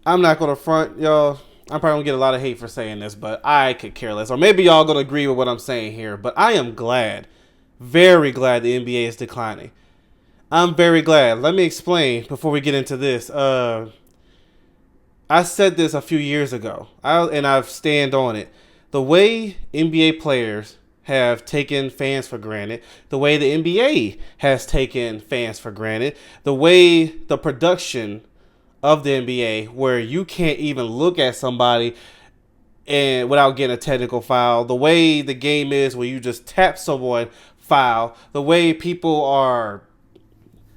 I'm not going to front, y'all. I'm probably going to get a lot of hate for saying this, but I could care less. Or maybe y'all going to agree with what I'm saying here. But I am glad, very glad the NBA is declining. I'm very glad. Let me explain before we get into this. I said this a few years ago, and I've stand on it. The way NBA players have taken fans for granted, the way the NBA has taken fans for granted, the way the production of the NBA, where you can't even look at somebody and without getting a technical foul, the way the game is where you just tap someone, foul, the way people are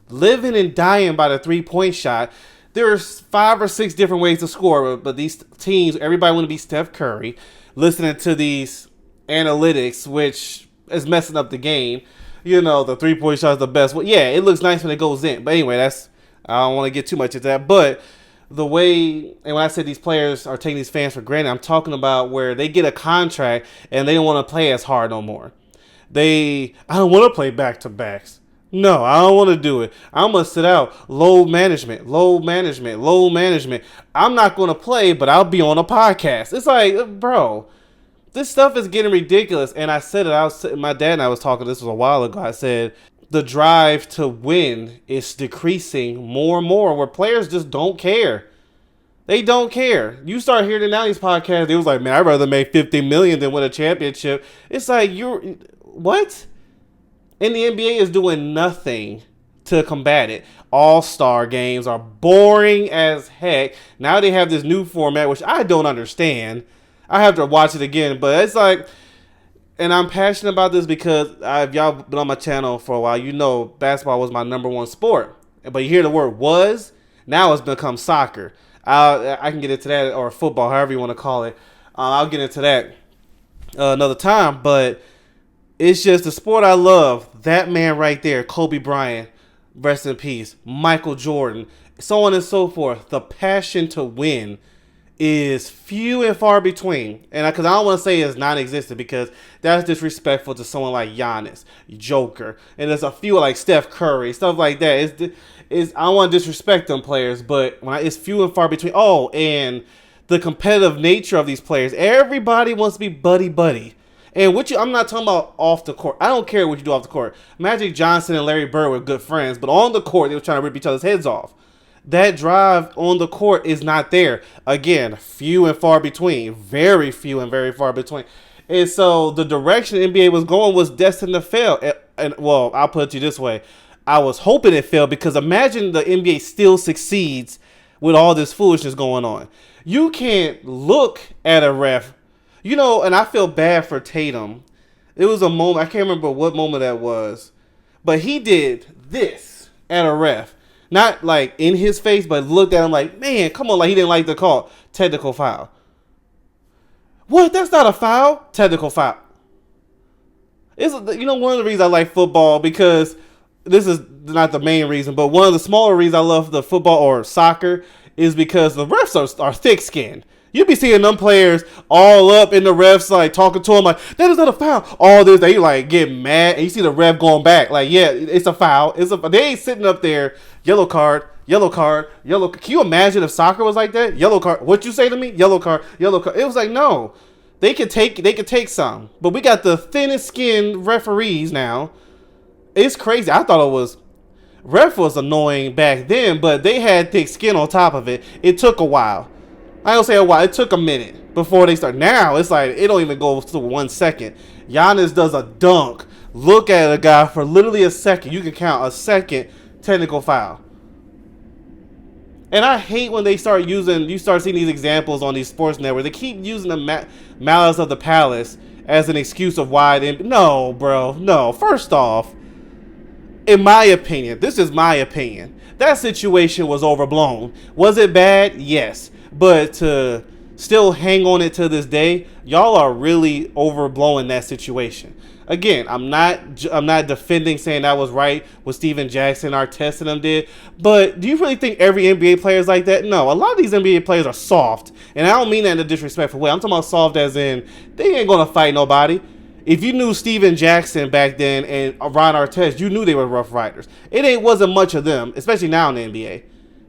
living and dying by the 3-point shot. There's 5 or 6 different ways to score, but these teams, everybody want to be Steph Curry, listening to these analytics, which is messing up the game. You know, the 3-point shot is the best. Well, yeah, it looks nice when it goes in. But anyway, I don't want to get too much into that. But the way, and when I say these players are taking these fans for granted, I'm talking about where they get a contract and they don't want to play as hard no more. I don't want to play back-to-backs. No, I don't want to do it. I'm going to sit out. Load management, load management, load management. I'm not going to play, but I'll be on a podcast. It's like, bro, this stuff is getting ridiculous. And I said it. My dad and I was talking, this was a while ago. I said, the drive to win is decreasing more and more where players just don't care. They don't care. You start hearing it now, these podcasts, it was like, man, I'd rather make $50 million than win a championship. It's like, what? And the NBA is doing nothing to combat it. All-star games are boring as heck. Now they have this new format, which I don't understand. I have to watch it again, but it's like, and I'm passionate about this because y'all been on my channel for a while. You know basketball was my number one sport. But you hear the word was, now it's become soccer. I can get into that, or football, however you want to call it. I'll get into that another time, but it's just the sport I love. That man right there, Kobe Bryant, rest in peace, Michael Jordan, so on and so forth. The passion to win is few and far between. And because I don't want to say it's non-existent, because that's disrespectful to someone like Giannis, Joker, and there's a few like Steph Curry, stuff like that. I don't want to disrespect them players, but it's few and far between. Oh, and the competitive nature of these players. Everybody wants to be buddy. And I'm not talking about off the court. I don't care what you do off the court. Magic Johnson and Larry Bird were good friends, but on the court, they were trying to rip each other's heads off. That drive on the court is not there. Again, few and far between. Very few and very far between. And so the direction the NBA was going was destined to fail. And well, I'll put it to you this way. I was hoping it failed, because imagine the NBA still succeeds with all this foolishness going on. You can't look at a ref. You know, and I feel bad for Tatum. It was a moment, I can't remember what moment that was, but he did this at a ref. Not like in his face, but looked at him like, man, come on, like he didn't like the call. Technical foul. What? That's not a foul? Technical foul. It's, one of the reasons I like football, because this is not the main reason, but one of the smaller reasons I love the football or soccer is because the refs are thick-skinned. You be seeing them players all up in the refs, like talking to them like, that is not a foul. All this, they like get mad, and you see the ref going back like, yeah, it's a foul. They ain't sitting up there, yellow card, yellow card, yellow. Can you imagine if soccer was like that? Yellow card. What you say to me? Yellow card, yellow card. It was like, no, they could take some, but we got the thinnest skin referees now. It's crazy. I thought it was. Ref was annoying back then, but they had thick skin on top of it. It took a while. I don't say a while. It took a minute before they start. Now it's like it don't even go to 1 second. Giannis does a dunk. Look at a guy for literally a second. You can count a second technical foul. And I hate when you start seeing these examples on these sports networks. They keep using the malice of the palace as an excuse of why they. No, bro. No. First off, in my opinion, this is my opinion, that situation was overblown. Was it bad? Yes. But to still hang on it to this day, y'all are really overblowing that situation. Again, I'm not defending saying that was right what Steven Jackson, Artest, and them did. But do you really think every NBA player is like that? No, a lot of these NBA players are soft. And I don't mean that in a disrespectful way. I'm talking about soft as in they ain't going to fight nobody. If you knew Steven Jackson back then and Ron Artest, you knew they were Rough Riders. Wasn't much of them, especially now in the NBA.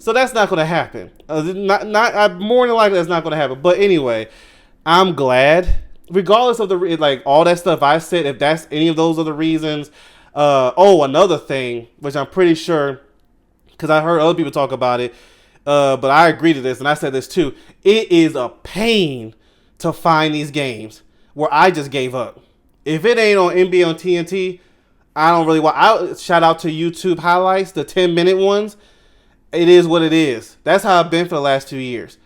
So that's not going to happen. More than likely that's not going to happen. But anyway, I'm glad, regardless of the like all that stuff I said. If that's any of those are the reasons. Another thing, which I'm pretty sure, because I heard other people talk about it, but I agree to this, and I said this too. It is a pain to find these games where I just gave up. If it ain't on NBA on TNT, I don't really want. I shout out to YouTube highlights, the 10-minute ones. It is what it is. That's how I've been for the last 2 years.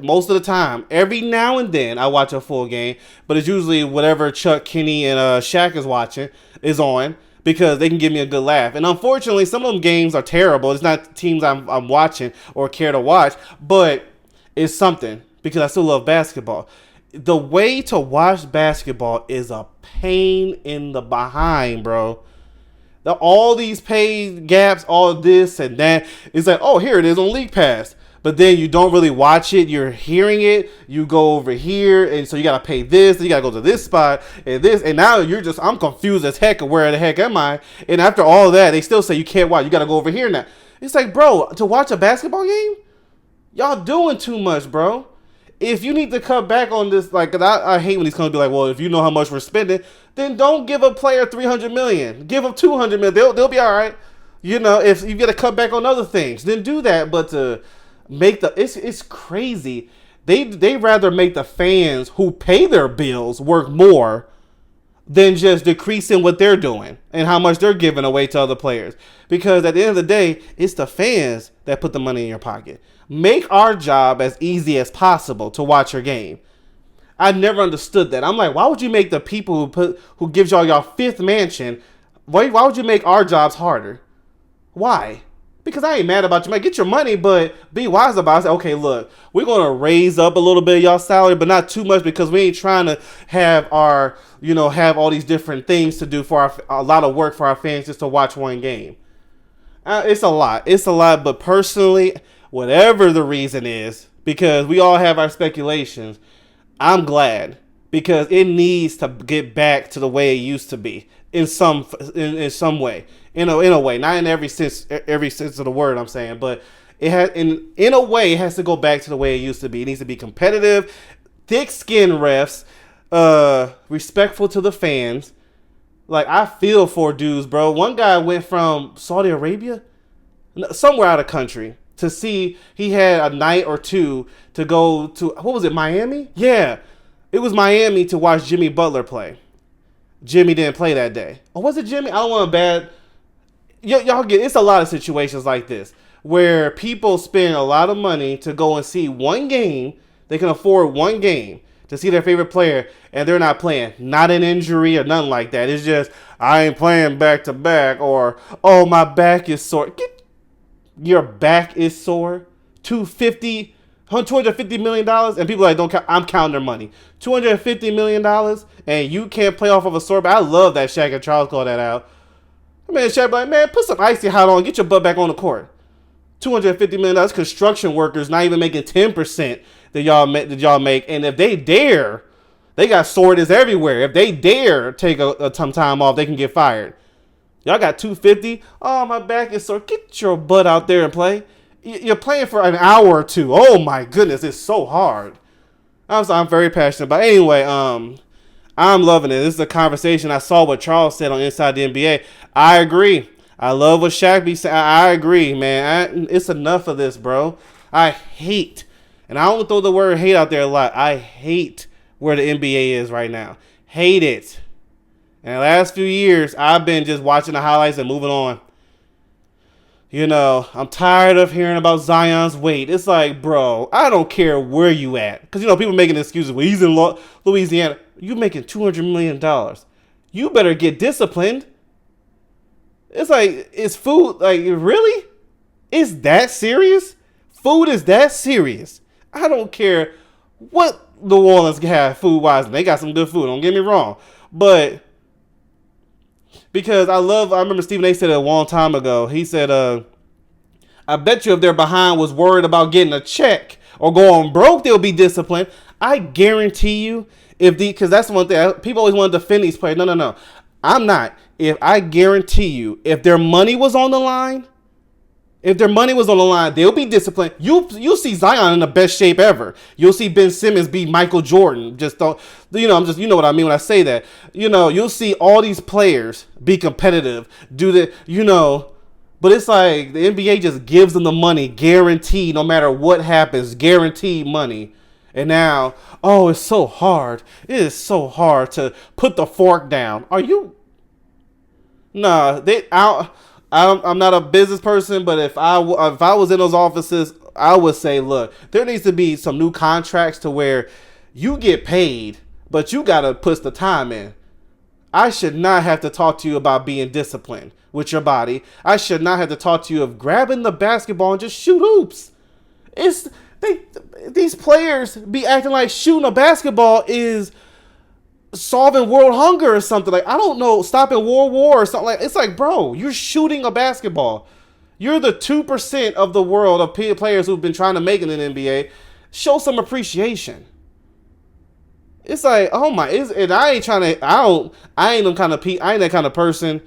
Most of the time, every now and then, I watch a full game, but it's usually whatever Chuck, Kenny, and Shaq is watching is on because they can give me a good laugh. And unfortunately, some of them games are terrible. It's not teams I'm watching or care to watch, but it's something because I still love basketball. The way to watch basketball is a pain in the behind, bro. All these pay gaps, all this and that. It's like, oh, here it is on League Pass. But then you don't really watch it. You're hearing it. You go over here. And so you got to pay this. You got to go to this spot and this. And now I'm confused as heck of where the heck am I? And after all that, they still say you can't watch. You got to go over here now. It's like, bro, to watch a basketball game? Y'all doing too much, bro. If you need to cut back on this, like, I hate when these companies be like, well, if you know how much we're spending, then don't give a player $300 million. Give them $200 million. They'll be all right. You know, if you get to cut back on other things, then do that. But to make it's crazy. They rather make the fans who pay their bills work more than just decreasing what they're doing and how much they're giving away to other players. Because at the end of the day, it's the fans that put the money in your pocket. Make our job as easy as possible to watch your game. I never understood that. I'm like, why would you make the people who gives y'all fifth mansion, why would you make our jobs harder? Why? Because I ain't mad about you. Man, get your money, but be wise about it. Say, okay, look, we're going to raise up a little bit of y'all salary, but not too much because we ain't trying to have have all these different things to do for a lot of work for our fans just to watch one game. It's a lot. It's a lot, but personally, whatever the reason is, because we all have our speculations, I'm glad because it needs to get back to the way it used to be in some way. In a way, not in every sense of the word I'm saying, but it has in a way it has to go back to the way it used to be. It needs to be competitive, thick-skinned refs, respectful to the fans. Like, I feel for dudes, bro. One guy went from Saudi Arabia, somewhere out of country, to see, he had a night or two to go to, what was it, Miami? Yeah, it was Miami to watch Jimmy Butler play. Jimmy didn't play that day. Or was it Jimmy? I don't want to bad. Y'all get, it's a lot of situations like this where people spend a lot of money to go and see one game. They can afford one game to see their favorite player, and they're not playing. Not an injury or nothing like that. It's just, I ain't playing back to back, or, oh, my back is sore. Your back is sore. $250 million, and people are like, don't count. I'm counting their money. $250 million, and you can't play off of a sore back. I love that Shaq and Charles called that out. Man, Shaq like, man, put some icy hot on, get your butt back on the court. $250 million construction workers not even making 10% that y'all make, and if they dare, they got sorties everywhere. If they dare take some time off, they can get fired. Y'all got $250. Oh, my back is sore. Get your butt out there and play. You're playing for an hour or two. Oh my goodness, it's so hard. I'm very passionate about it. Anyway, I'm loving it. This is a conversation. I saw what Charles said on Inside the NBA. I agree. I love what Shaq be saying. I agree, man. It's enough of this, bro. I hate, and I don't throw the word hate out there a lot. I hate where the NBA is right now. Hate it. And the last few years, I've been just watching the highlights and moving on. You know, I'm tired of hearing about Zion's weight. It's like, bro, I don't care where you at. Because, people making excuses. Well, he's in Louisiana. You making $200 million. You better get disciplined. It's like, is food, like, really? It's that serious? Food is that serious. I don't care what New Orleans have food-wise. They got some good food, don't get me wrong. But because I remember Stephen A. said it a long time ago. He said, I bet you if their behind was worried about getting a check or going broke, they'll be disciplined. I guarantee you, because that's one thing, people always want to defend these players. No. I'm not. I guarantee you, if their money was on the line, If their money was on the line, they'll be disciplined. You'll see Zion in the best shape ever. You'll see Ben Simmons be Michael Jordan. Just don't, you know what I mean when I say that. You'll see all these players be competitive, do the, but it's like the NBA just gives them the money, guaranteed, no matter what happens, guaranteed money. And now, it's so hard. It is so hard to put the fork down. Are you? Nah, I'm not a business person, but if I was in those offices, I would say, look, there needs to be some new contracts to where you get paid, but you got to put the time in. I should not have to talk to you about being disciplined with your body. I should not have to talk to you of grabbing the basketball and just shoot hoops. These players be acting like shooting a basketball is solving world hunger or something. Like, I don't know, stopping World War or something. Like, it's like, bro, you're shooting a basketball. You're the 2% of the world of players who've been trying to make it in the NBA. Show some appreciation. It's like, oh my, and I ain't that kind of person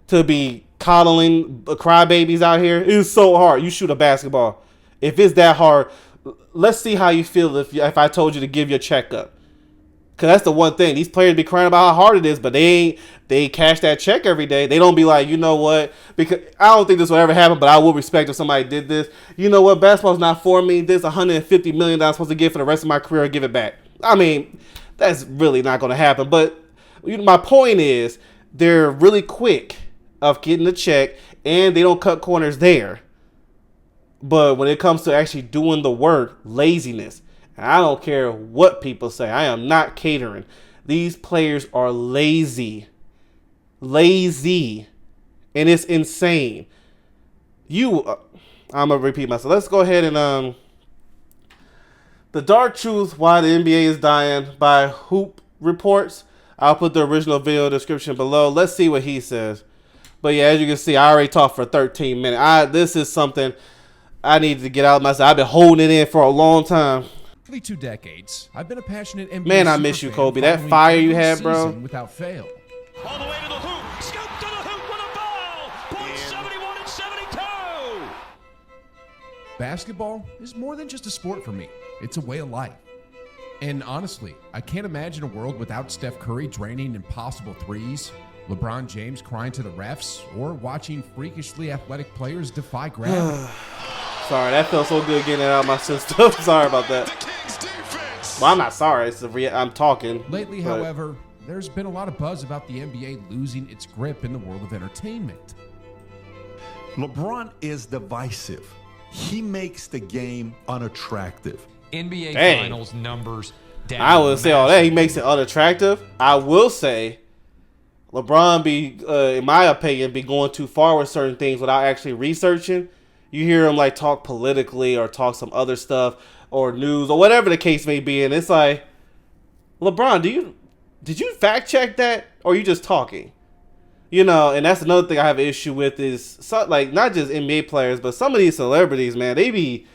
to be coddling crybabies out here. It's so hard. You shoot a basketball. If it's that hard, let's see how you feel if I told you to give your checkup. Cause that's the one thing. These players be crying about how hard it is, but they cash that check every day. They don't be like, you know what? Because I don't think this will ever happen, but I will respect if somebody did this. You know what? Basketball's not for me. This $150 million I'm supposed to get for the rest of my career, give it back. I mean, that's really not going to happen. But my point is, they're really quick of getting the check, and they don't cut corners there. But when it comes to actually doing the work, laziness. I don't care what people say. I am not catering. These players are lazy. Lazy. And it's insane. I'm going to repeat myself. Let's go ahead and... The Dark Truth, Why the NBA is Dying by Hoop Reports. I'll put the original video description below. Let's see what he says. But yeah, as you can see, I already talked for 13 minutes. This is something I need to get out of myself. I've been holding it in for a long time. 2 decades. I've been a passionate NBA Man, I miss you, Kobe. That fire you had, bro. Without fail. All the way to the hoop. Scoop to the hoop with a ball. Point 71 and 72. Basketball is more than just a sport for me. It's a way of life. And honestly, I can't imagine a world without Steph Curry draining impossible threes, LeBron James crying to the refs, or watching freakishly athletic players defy gravity. Sorry, that felt so good getting it out of my system. Sorry about that. Well, I'm not sorry. I'm talking. Lately, however, there's been a lot of buzz about the NBA losing its grip in the world of entertainment. LeBron is divisive. He makes the game unattractive. NBA Finals numbers down. I would say all that. He makes it unattractive. I will say LeBron in my opinion, be going too far with certain things without actually researching. You hear him like talk politically or talk some other stuff or news or whatever the case may be, and it's like, LeBron, did you fact check that or are you just talking? And that's another thing I have an issue with is not just NBA players, but some of these celebrities, man, they be,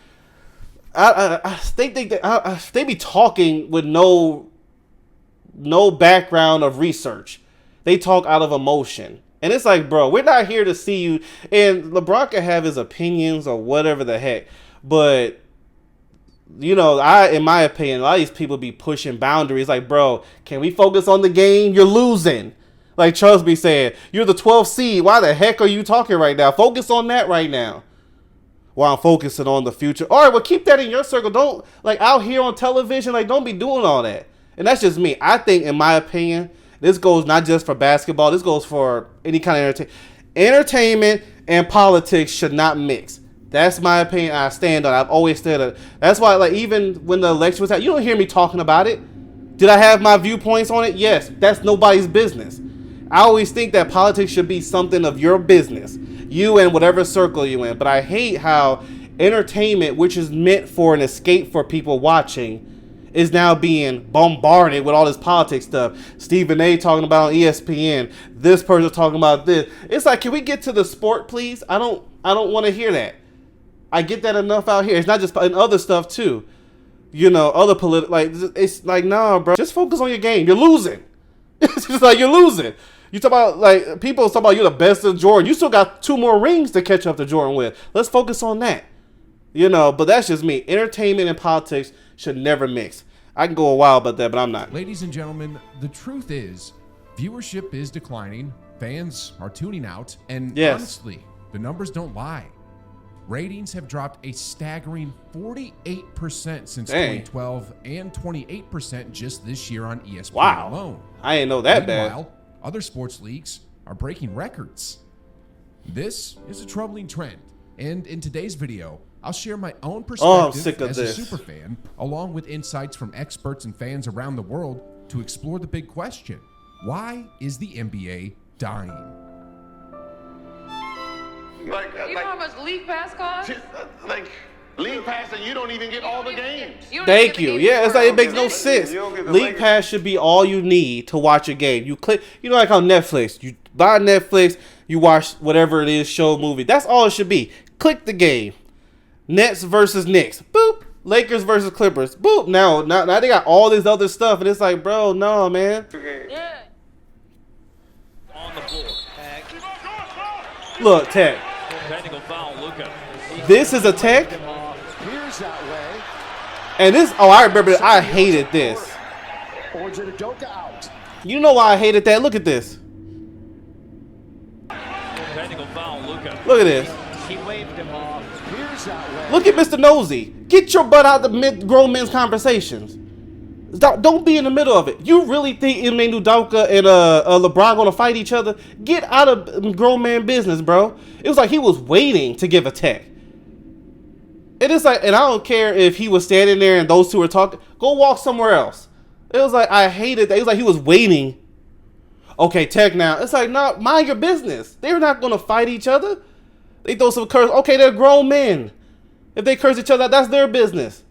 they be talking with no background of research. They talk out of emotion. And it's like, bro, we're not here to see you. And LeBron can have his opinions or whatever the heck. But, in my opinion, a lot of these people be pushing boundaries. Like, bro, can we focus on the game? You're losing. Like Charles be saying, you're the 12th seed. Why the heck are you talking right now? Focus on that right now. While I'm focusing on the future. All right, well, keep that in your circle. Don't, out here on television, don't be doing all that. And that's just me. I think, in my opinion, this goes not just for basketball. This goes for any kind of entertainment. Entertainment and politics should not mix. That's my opinion. I stand on it. I've always stood on it. That's why, even when the election was happening, you don't hear me talking about it. Did I have my viewpoints on it? Yes. That's nobody's business. I always think that politics should be something of your business. You and whatever circle you in. But I hate how entertainment, which is meant for an escape for people watching, is now being bombarded with all this politics stuff. Stephen A. talking about on ESPN. This person talking about this. It's like, can we get to the sport, please? I don't want to hear that. I get that enough out here. It's not just in other stuff too. Other political. It's like, nah, bro. Just focus on your game. You're losing. It's just like you're losing. You talk about, like, people talk about you're the best of Jordan. You still got 2 more rings to catch up to Jordan with. Let's focus on that. You know, but that's just me. Entertainment and politics should never mix. I can go a while about that, but I'm not. Ladies and gentlemen, the truth is, viewership is declining, fans are tuning out, and honestly, the numbers don't lie. Ratings have dropped a staggering 48% since 2012 and 28% just this year on ESPN alone. I didn't know that bad. Meanwhile, other sports leagues are breaking records. This is a troubling trend, and in today's video, I'll share my own perspective as a superfan, along with insights from experts and fans around the world to explore the big question: why is the NBA dying? You know how much league pass costs? Like, league pass and you don't even get all the games. Thank you. Yeah, it's like it makes no sense. League pass should be all you need to watch a game. You click, you know, like on Netflix. You buy Netflix, you watch whatever it is, show, movie. That's all it should be. Click the game. Nets versus Knicks. Boop. Lakers versus Clippers. Boop. Now they got all this other stuff, and it's like, bro, no, man. Yeah. On the floor. Look, Tech. Technical foul, Luka. This is a Tech. And this, oh, I remember. I hated this. You know why I hated that? Look at this. Technical foul, Luka. Look at this. He waved him off. Look at Mr. Nosy. Get your butt out the grown men's conversations. Don't be in the middle of it. You really think Ime Udoka and LeBron gonna fight each other? Get out of grown man business, bro. It was like he was waiting to give a tech. It is like, and I don't care if he was standing there and those two were talking. Go walk somewhere else. It was like, I hated that. It was like he was waiting. Okay, tech now. It's like, no, mind your business. They're not gonna fight each other. They throw some curse. Okay, they're grown men. If they curse each other, that's their business.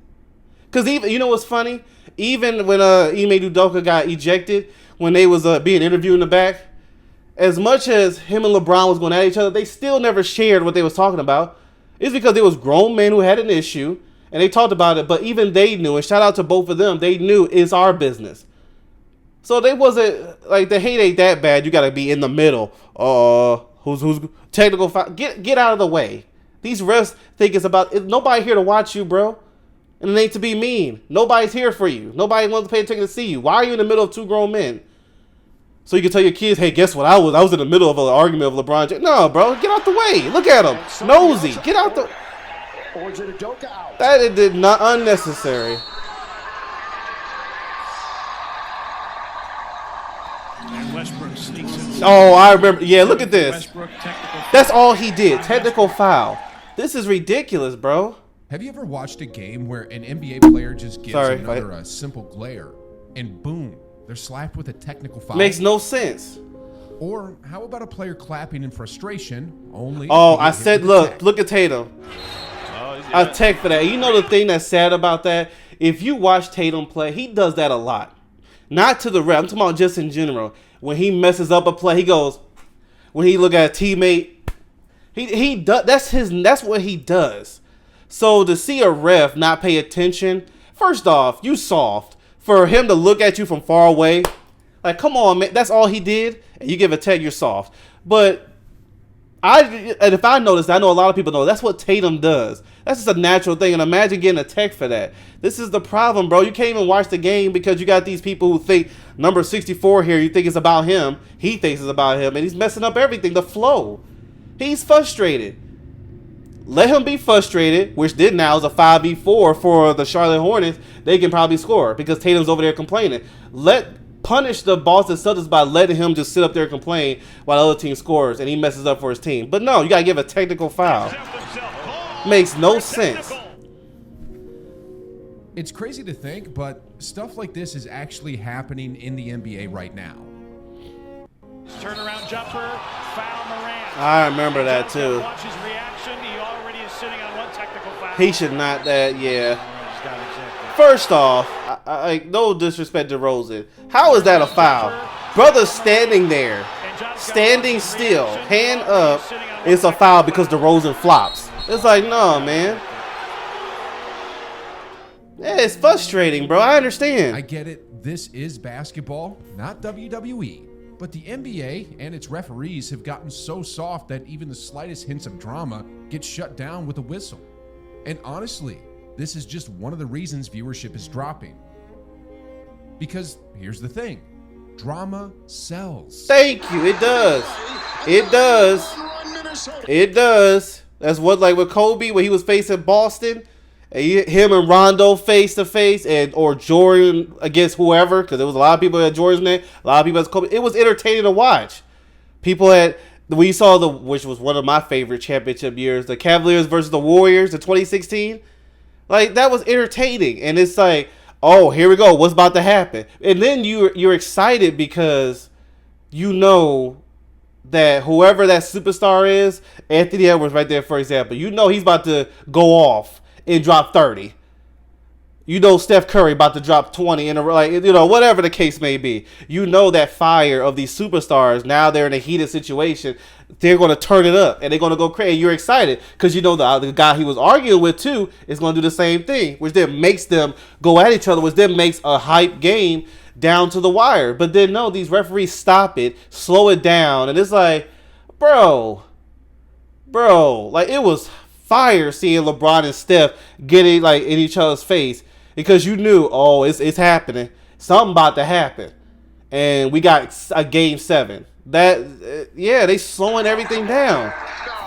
Cause even, you know what's funny? Even when Ime Udoka got ejected, when they was being interviewed in the back, as much as him and LeBron was going at each other, they still never shared what they was talking about. It's because there was grown men who had an issue, and they talked about it, but even they knew, and shout out to both of them, they knew it's our business. So they wasn't, like, the hate ain't that bad. You got to be in the middle. Who's technical foul? Get out of the way. These refs think it's about, nobody here to watch you, bro. And it ain't to be mean. Nobody's here for you. Nobody wants to pay attention to see you. Why are you in the middle of 2 grown men? So you can tell your kids, hey, guess what I was? I was in the middle of an argument with LeBron James. No, bro, get out the way. Look at him. Nosy. Get out the... That did not unnecessary. And Westbrook sneaks in. Oh, I remember. Yeah, look at this. That's all he did. Technical foul. This is ridiculous, bro. Have you ever watched a game where an NBA player just gives another a simple glare and boom, they're slapped with a technical foul? Makes no sense. Or how about a player clapping in frustration only? Oh, I said, look at Tatum. A tech for that. You know the thing that's sad about that? If you watch Tatum play, he does that a lot. Not to the ref. I'm talking about just in general. When he messes up a play, he goes. When he look at a teammate, he does. That's what he does. So to see a ref not pay attention, first off, you soft. For him to look at you from far away, like, come on, man, that's all he did, and you give a tech, you're soft. But if I notice, I know a lot of people know, that's what Tatum does. That's just a natural thing, and imagine getting a tech for that. This is the problem, bro. You can't even watch the game because you got these people who think number 64 here, you think it's about him. He thinks it's about him, and he's messing up everything, the flow. He's frustrated. Let him be frustrated, which then now is a 5v4 for the Charlotte Hornets. They can probably score because Tatum's over there complaining. Punish the Boston Celtics by letting him just sit up there and complain while the other team scores and he messes up for his team. But no, you got to give a technical foul. Makes no sense. It's crazy to think, but stuff like this is actually happening in the NBA right now. Turnaround jumper, foul Morant. I remember that too. Watch his reaction. He already is sitting on 1 technical foul. He should not. First off, no disrespect to Rosen. How is that a foul? Brother's standing there, standing still, hand up. It's a foul because DeRozan flops. It's like, no, man. Yeah, it's frustrating, bro. I understand. I get it. This is basketball, not WWE. But the NBA and its referees have gotten so soft that even the slightest hints of drama get shut down with a whistle. And honestly, this is just one of the reasons viewership is dropping. Because here's the thing, drama sells. Thank you. It does. It does. It does. That's what, like with Kobe when he was facing Boston, and him and Rondo face to face, and or Jordan against whoever, because there was a lot of people at Jordan's name, a lot of people at Kobe. It was entertaining to watch. People had, we saw which was one of my favorite championship years, the Cavaliers versus the Warriors in 2016. Like, that was entertaining, and it's like, oh, here we go, what's about to happen? And then you're excited because you know that whoever that superstar is, Anthony Edwards right there, for example, you know he's about to go off and drop 30. You know Steph Curry about to drop 20 in a, like, you know, whatever the case may be. You know that fire of these superstars, now they're in a heated situation, they're going to turn it up and they're going to go crazy. You're excited because you know the guy he was arguing with too is going to do the same thing, which then makes them go at each other, which then makes a hype game down to the wire. But then no, these referees stop it, slow it down, and it's like, bro, like, it was fire seeing LeBron and Steph getting like in each other's face, because you knew, oh, it's happening, something about to happen, and we got a game 7. That they slowing everything down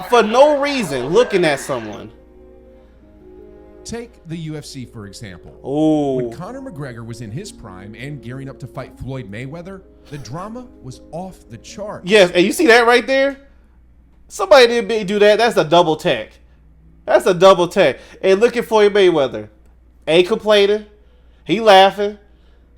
for no reason, looking at someone. Take the UFC, for example. Oh, when Conor McGregor was in his prime and gearing up to fight Floyd Mayweather, the drama was off the charts. Yes, and you see that right there? Somebody didn't do that. That's a double tech. That's a double tech. And look at Floyd Mayweather. Ain't complaining. He laughing.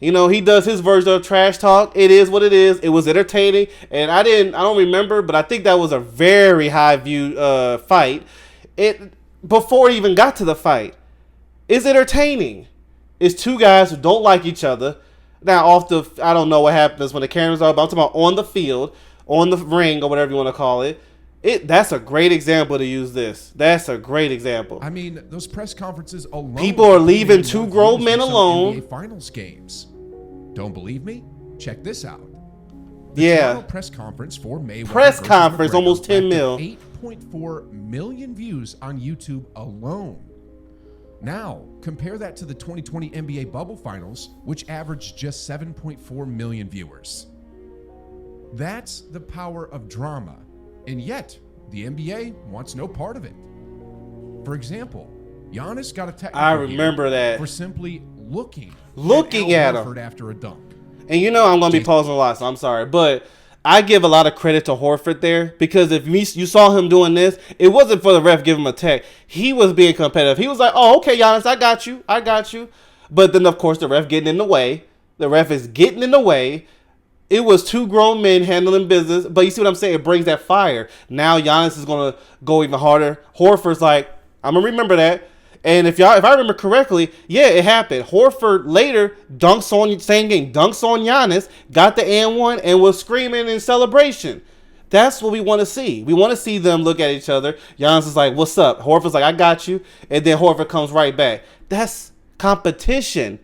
You know, he does his version of trash talk. It is what it is. It was entertaining. And I don't remember, but I think that was a very high viewed fight. Before it even got to the fight. It's entertaining. It's two guys who don't like each other. Now, I don't know what happens when the cameras are, but I'm talking about on the field, on the ring, or whatever you want to call it. That's a great example to use this. That's a great example. I mean, those press conferences alone. People are leaving two grown men alone. NBA Finals games. Don't believe me? Check this out. The press conference for Mayweather. Press conference, almost 10 mil. 8.4 million views on YouTube alone. Now, compare that to the 2020 NBA Bubble Finals, which averaged just 7.4 million viewers. That's the power of drama. And yet, the NBA wants no part of it. For example, Giannis got a technical I remember that for simply looking at him after a dunk. And you know I'm going to be pausing a lot, so I'm sorry. But I give a lot of credit to Horford there, because if you saw him doing this, it wasn't for the ref giving him a tech. He was being competitive. He was like, oh, okay, Giannis, I got you. But then, of course, the ref getting in the way. The ref is getting in the way. It was two grown men handling business, but you see what I'm saying? It brings that fire. Now Giannis is going to go even harder. Horford's like, I'm going to remember that. And if I remember correctly, yeah, it happened. Horford later dunks on Giannis, got the and one, and was screaming in celebration. That's what we want to see. We want to see them look at each other. Giannis is like, what's up? Horford's like, I got you. And then Horford comes right back. That's competition.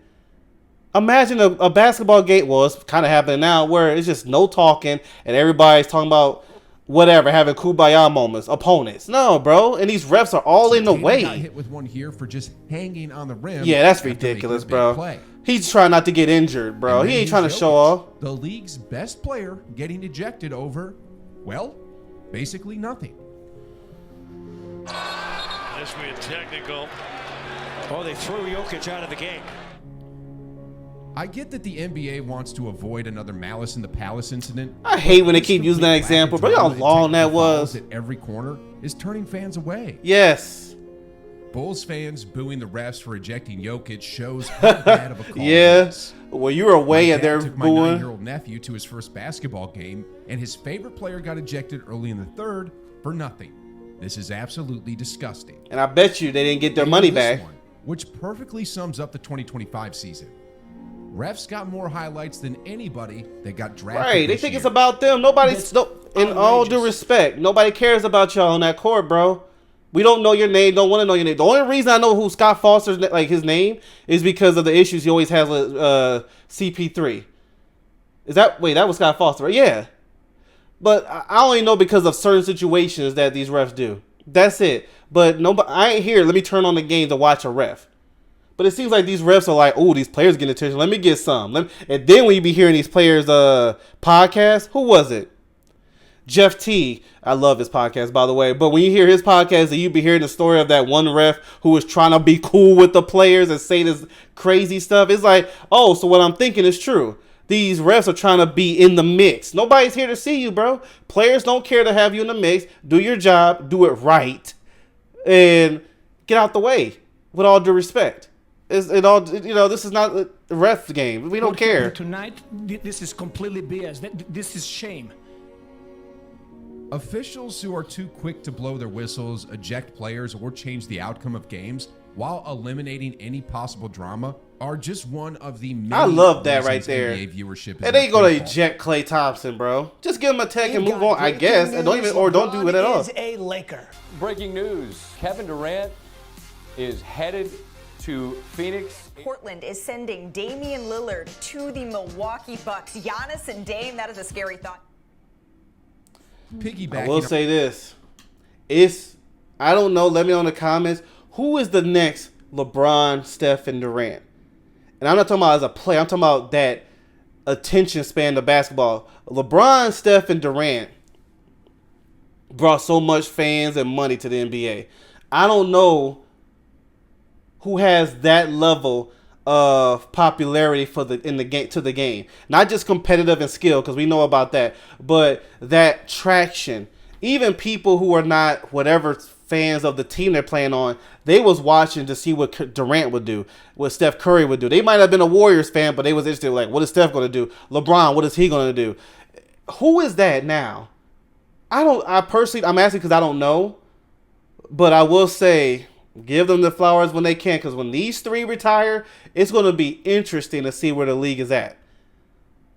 Imagine a basketball game. Well, it's kind of happening now where it's just no talking and everybody's talking about whatever, having kumbaya moments, opponents. No, bro. And these refs are all in the way. Got hit with one here for just hanging on the rim. Yeah, that's ridiculous, bro. He's trying not to get injured, bro. He ain't trying to show off. The league's best player getting ejected over, well, basically nothing. This will be a technical. Oh, they threw Jokic out of the game. I get that the NBA wants to avoid another Malice in the Palace incident. I hate when they keep using that example, bro. You know how long that was? At every corner is turning fans away. Yes. Bulls fans booing the refs for ejecting Jokic shows how bad of a call yeah. it is. Well, you were away and they're took booing. My 9-year-old nephew to his first basketball game, and his favorite player got ejected early in the third for nothing. This is absolutely disgusting. And I bet you they didn't get their money back. Which perfectly sums up the 2025 season. Refs got more highlights than anybody that got drafted. Right, they think it's about them. In all due respect, nobody cares about y'all on that court, bro. We don't know your name, don't want to know your name. The only reason I know who Scott Foster's, like, his name is because of the issues he always has with CP3. That was Scott Foster, right? Yeah. But I only know because of certain situations that these refs do. That's it. But nobody, I ain't here. Let me turn on the game to watch a ref. But it seems like these refs are like, oh, these players getting attention. Let me get some. And then when you be hearing these players' podcasts, who was it? Jeff T. I love his podcast, by the way. But when you hear his podcast, and you be hearing the story of that one ref who was trying to be cool with the players and say this crazy stuff, it's like, oh, so what I'm thinking is true. These refs are trying to be in the mix. Nobody's here to see you, bro. Players don't care to have you in the mix. Do your job. Do it right. And get out the way. With all due respect. This is not a ref game. We don't care. Tonight, this is completely BS. This is shame. Officials who are too quick to blow their whistles, eject players, or change the outcome of games while eliminating any possible drama are just one of the many. I love that right there. NBA viewership is and they ain't gonna eject Klay Thompson, bro. Just give him a tech and move on, I guess. And don't do it at all. Is a Laker. Breaking news: Kevin Durant is headed to Phoenix. Portland is sending Damian Lillard to the Milwaukee Bucks. Giannis and Dame, that is a scary thought. Piggybacking. I will say this. I don't know, let me know in the comments, who is the next LeBron, Steph, and Durant? And I'm not talking about as a player. I'm talking about that attention span to basketball. LeBron, Steph, and Durant brought so much fans and money to the NBA. I don't know who has that level of popularity to the game. Not just competitive and skill, because we know about that, but that traction. Even people who are not whatever fans of the team they're playing on, they was watching to see what Durant would do, what Steph Curry would do. They might have been a Warriors fan, but they was interested, like, what is Steph going to do? LeBron, what is he going to do? Who is that now? I'm asking because I don't know, but I will say, give them the flowers when they can, because when these three retire, it's going to be interesting to see where the league is at.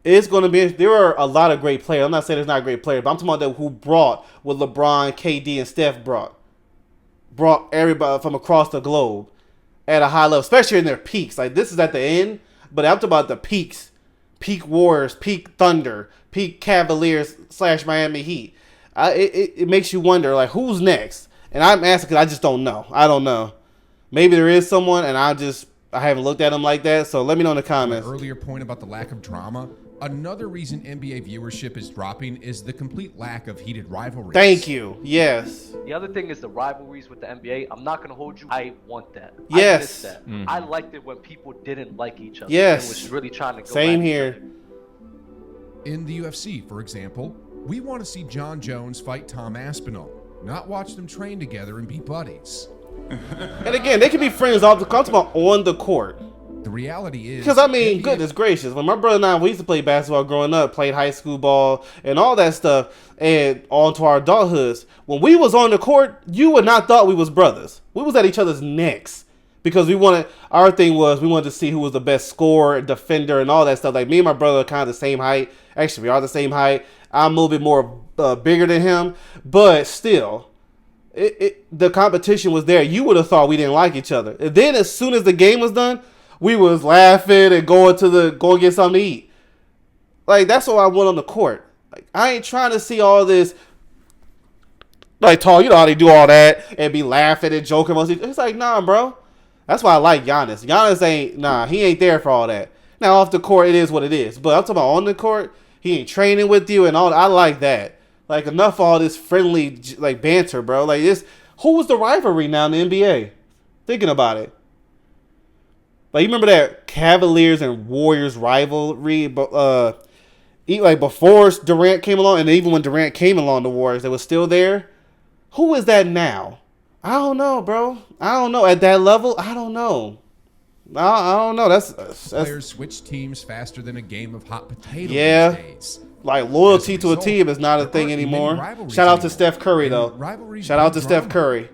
It's going to be. There are a lot of great players. I'm not saying there's not a great player, but I'm talking about who brought what LeBron, KD, and Steph brought. Brought everybody from across the globe at a high level, especially in their peaks. Like, this is at the end, but I'm talking about the peaks. Peak Warriors, peak Thunder, peak Cavaliers / Miami Heat. It makes you wonder, like, who's next? And I'm asking because I just don't know. I don't know. Maybe there is someone, and I haven't looked at him like that. So let me know in the comments. My earlier point about the lack of drama. Another reason NBA viewership is dropping is the complete lack of heated rivalries. Thank you. Yes. The other thing is the rivalries with the NBA. I'm not going to hold you. I want that. Yes. I miss that. Mm-hmm. I liked it when people didn't like each other. Yes. And was really trying to go Same here. In the UFC, for example, we want to see John Jones fight Tom Aspinall, not watch them train together and be buddies. And again, they can be friends off the court, on the court. The reality is, because I mean, goodness gracious, when my brother and I, we used to play basketball growing up, played high school ball and all that stuff, and on to our adulthoods. When we was on the court, you would not thought we was brothers. We was at each other's necks because our thing was we wanted to see who was the best scorer, defender, and all that stuff. Like, me and my brother are kind of the same height. Actually, we are the same height. I'm a little bit more bigger than him, but still. The competition was there. You would have thought we didn't like each other. And then as soon as the game was done, we was laughing and going get something to eat. Like, that's what I want on the court. Like, I ain't trying to see all this, like, talk, you know how they do all that and be laughing and joking. It's like, nah, bro. That's why I like Giannis. He ain't there for all that. Now, off the court, it is what it is. But I'm talking about on the court, he ain't training with you and all that. I like that. Like, enough of all this friendly, like, banter, bro. Like, who was the rivalry now in the NBA? Thinking about it. Like, you remember that Cavaliers and Warriors rivalry? Like, before Durant came along, and even when Durant came along, the Warriors, they was still there. Who is that now? I don't know, bro. I don't know. At that level, I don't know. I don't know. That's players switch teams faster than a game of hot potato these days. Like, loyalty to a team is not a thing anymore. Shout out to Steph Curry, though. Shout out to Steph Curry.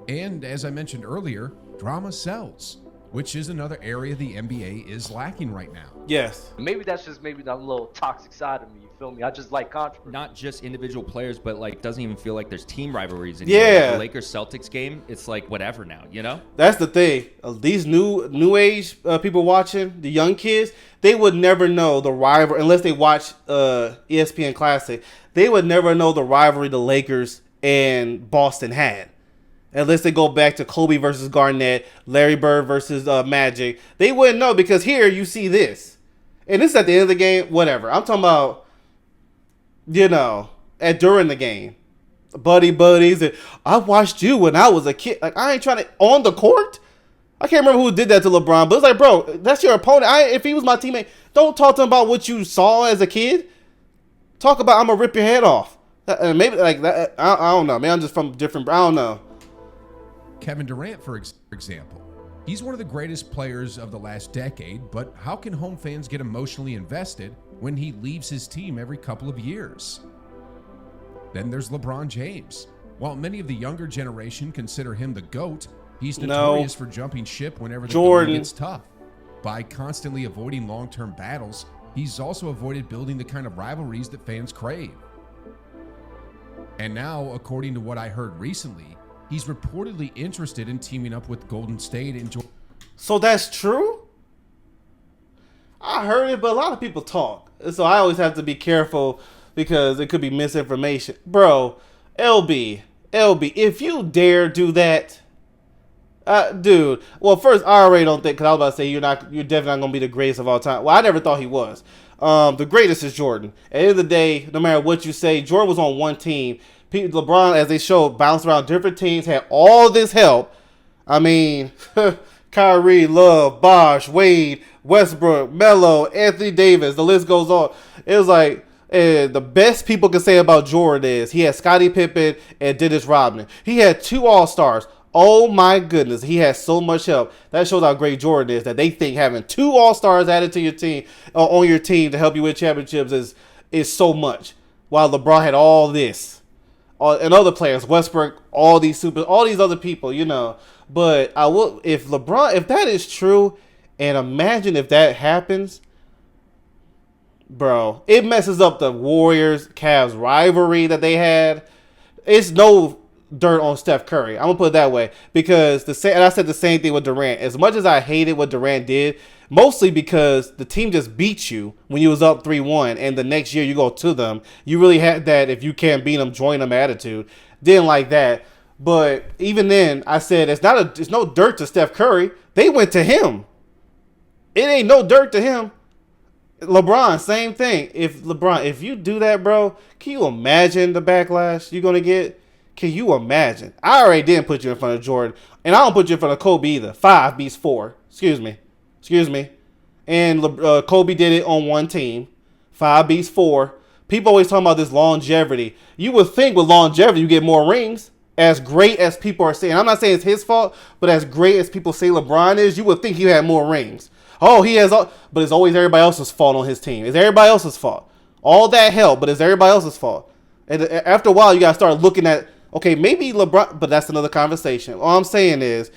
And as I mentioned earlier, drama sells. which is another area the NBA is lacking right now. Yes. Maybe that's just maybe that little toxic side of me. You feel me? I just like controversy. Not just individual players, but like doesn't even feel like there's team rivalries anymore. Yeah. Like the Lakers Celtics game, it's like whatever now, you know? That's the thing. These new age people watching, the young kids, they would never know the rivalry unless they watch ESPN Classic. They would never know the rivalry the Lakers and Boston had. Unless they go back to Kobe versus Garnett, Larry Bird versus Magic. They wouldn't know because here you see this. And this is at the end of the game, whatever. I'm talking about, during the game. Buddies. And I watched you when I was a kid. Like, I ain't trying to, on the court? I can't remember who did that to LeBron, but it's like, bro, that's your opponent. If he was my teammate, don't talk to him about what you saw as a kid. Talk about, I'm going to rip your head off. Maybe like that. I don't know. Maybe I'm just from different, I don't know. Kevin Durant, for example. He's one of the greatest players of the last decade, but how can home fans get emotionally invested when he leaves his team every couple of years? Then there's LeBron James. While many of the younger generation consider him the GOAT, he's notorious for jumping ship whenever the going gets tough. By constantly avoiding long-term battles, he's also avoided building the kind of rivalries that fans crave. And now, according to what I heard recently, he's reportedly interested in teaming up with Golden State and Jordan. So that's true? I heard it, but a lot of people talk. So I always have to be careful because it could be misinformation. Bro, LB, if you dare do that, dude. Well, first, I already don't think, because I was about to say you're definitely not going to be the greatest of all time. Well, I never thought he was. The greatest is Jordan. At the end of the day, no matter what you say, Jordan was on one team. LeBron, as they showed, bounced around different teams, had all this help. I mean, Kyrie, Love, Bosh, Wade, Westbrook, Melo, Anthony Davis, the list goes on. It was like, the best people can say about Jordan is he had Scottie Pippen and Dennis Rodman. He had 2 All-Stars. Oh my goodness, he has so much help. That shows how great Jordan is, that they think having 2 All-Stars added to your team, on your team to help you win championships is so much. While LeBron had all this. And other players, Westbrook, all these other people, But I will, if that is true, and imagine if that happens, bro, it messes up the Warriors-Cavs rivalry that they had. It's no dirt on Steph Curry. I'm gonna put it that way because and I said the same thing with Durant. As much as I hated what Durant did, mostly because the team just beat you when you was up 3-1, and the next year you go to them. You really had that if you can't beat them, join them attitude. Didn't like that. But even then, I said it's no dirt to Steph Curry. They went to him. It ain't no dirt to him. LeBron, same thing. If you do that, bro, can you imagine the backlash you're gonna get? Can you imagine? I already didn't put you in front of Jordan, and I don't put you in front of Kobe either. 5 beats 4. Excuse me. And Kobe did it on one team. 5 beats 4. People always talking about this longevity. You would think with longevity you get more rings. As great as people are saying, I'm not saying it's his fault, but as great as people say LeBron is, you would think he had more rings. Oh, he has, but it's always everybody else's fault on his team. It's everybody else's fault. All that help, but it's everybody else's fault. And after a while, you got to start looking at, okay, maybe LeBron, but that's another conversation. All I'm saying is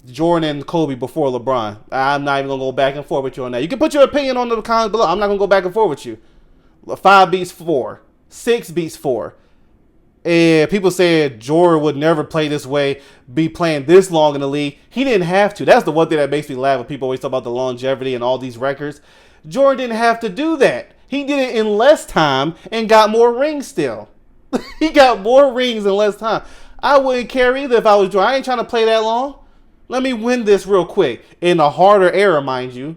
Jordan and Kobe before LeBron. I'm not even going to go back and forth with you on that. You can put your opinion on the comments below. I'm not going to go back and forth with you. 5 beats 4. 6 beats 4. And people said Jordan would never play this way, be playing this long in the league. He didn't have to. That's the one thing that makes me laugh when people always talk about the longevity and all these records. Jordan didn't have to do that. He did it in less time and got more rings still. He got more rings in less time. I wouldn't care either if I was Jordan. I ain't trying to play that long. Let me win this real quick. In a harder era, mind you,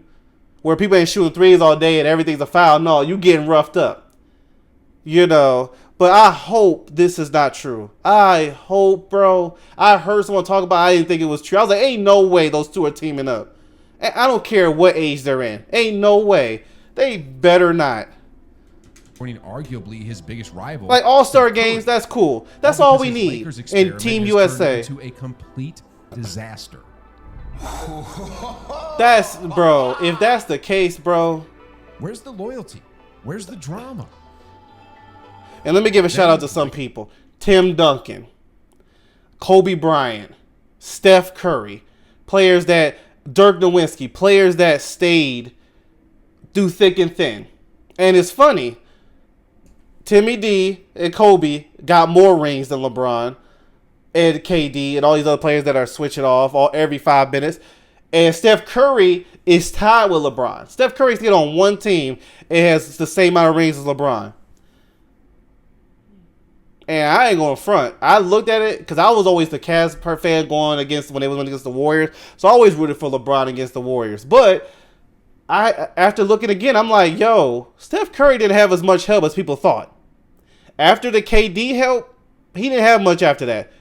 where people ain't shooting threes all day and everything's a foul. No, you getting roughed up. But I hope this is not true. I hope, bro. I heard someone talk about it. I didn't think it was true. I was like, ain't no way those two are teaming up. I don't care what age they're in. Ain't no way. They better not. Arguably his biggest rival. Like All-Star games, that's cool. That's all we need in Team USA. To a complete disaster. That's, bro, if that's the case, bro. Where's the loyalty? Where's the drama? And let me give a shout out to some people. Tim Duncan, Kobe Bryant, Steph Curry. Players that Dirk Nowitzki, players that stayed through thick and thin. And it's funny. Timmy D and Kobe got more rings than LeBron and KD and all these other players that are switching off every 5 minutes. And Steph Curry is tied with LeBron. Steph Curry's get on one team and has the same amount of rings as LeBron. And I ain't going to front. I looked at it because I was always the Cavs fan going against when they went against the Warriors. So I always rooted for LeBron against the Warriors. But after looking again, I'm like, yo, Steph Curry didn't have as much help as people thought. After the KD help, he didn't have much after that.